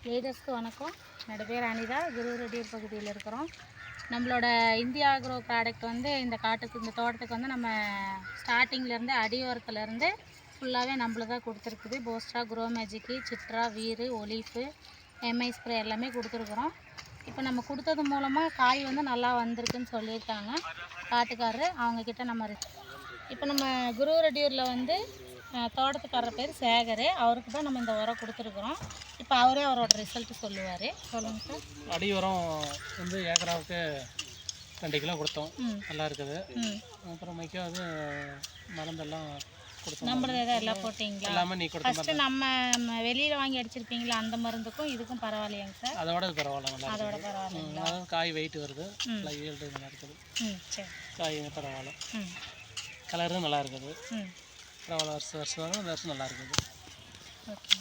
லீடர்ஸ்க்கு வணக்கம். என்னோடய பேர் அனிதா. குருரெட்டியூர் பகுதியில் இருக்கிறோம். நம்மளோட இந்தியா ஆக்ரோ ப்ராடக்ட் வந்து இந்த தோட்டத்துக்கு வந்து நம்ம ஸ்டார்டிங்லேருந்து அடியோரத்துலேருந்து ஃபுல்லாகவே நம்மளதான் கொடுத்துருக்குது. போஸ்ட்ரா, grow magic, சிட்ரா, Veeru, ஒலீஃபு, Mi spray எல்லாமே கொடுத்துருக்குறோம். இப்போ நம்ம கொடுத்தது மூலமாக காய் வந்து நல்லா வந்திருக்குன்னு சொல்லியிருக்காங்க காட்டுக்காரரு. அவங்கக்கிட்ட நம்ம இப்போ நம்ம குருரெட்டியூரில் வந்து தோட்டத்துக்காரர் பேர் சேகர். அவருக்கு தான் நம்ம இந்த உரம் கொடுத்துருக்குறோம். இப்போ அவரே அவரோட ரிசல்ட்டு சொல்லுவார். சொல்லுங்கள் சார். அடி உரம் வந்து ஏக்கராவுக்கு 2 கிலோ கொடுத்தோம். நல்லா இருக்குது. அப்புறமேக்கா அது மருந்தெல்லாம் கொடுத்தோம். நம்மளது எல்லாம் போட்டிங்களா? எல்லாமே நீ கொடுத்த ஃபஸ்ட்டு நம்ம வெளியில் வாங்கி அடிச்சிருப்பீங்களா? அந்த மருந்துக்கும் இதுக்கும் பரவாயில்லையாங்க சார்? அதோட பரவாயில்ல, நல்லா அதோட பரவாயில்லைங்களா? அதாவது காய் வெயிட் வருது, நல்லா ஈல்டு நல்லா இருக்குது. சரி. காய் பரவாயில்ல, கலரும் நல்லா இருக்குது. பரவாயில்ல, வருஷம் இந்த வருஷம் நல்லா இருக்குது. ஓகே.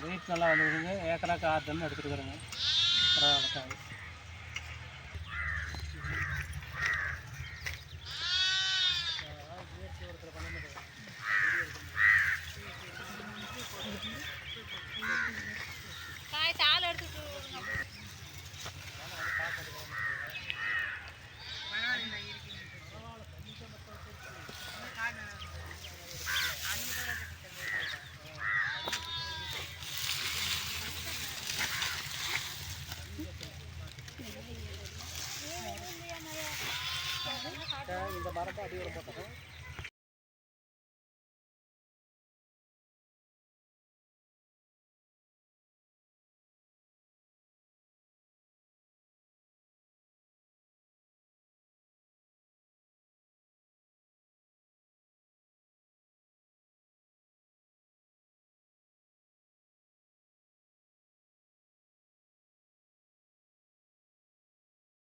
வெயிட் நல்லா வந்துருக்குங்க. ஏக்கராக்கு 6 டன் எடுத்துருக்குறேங்க. பரவாயில்ல காய். காய் தாள் எடுத்துட்டு இந்த மரத்தை அடி உரம் போட்டோம்.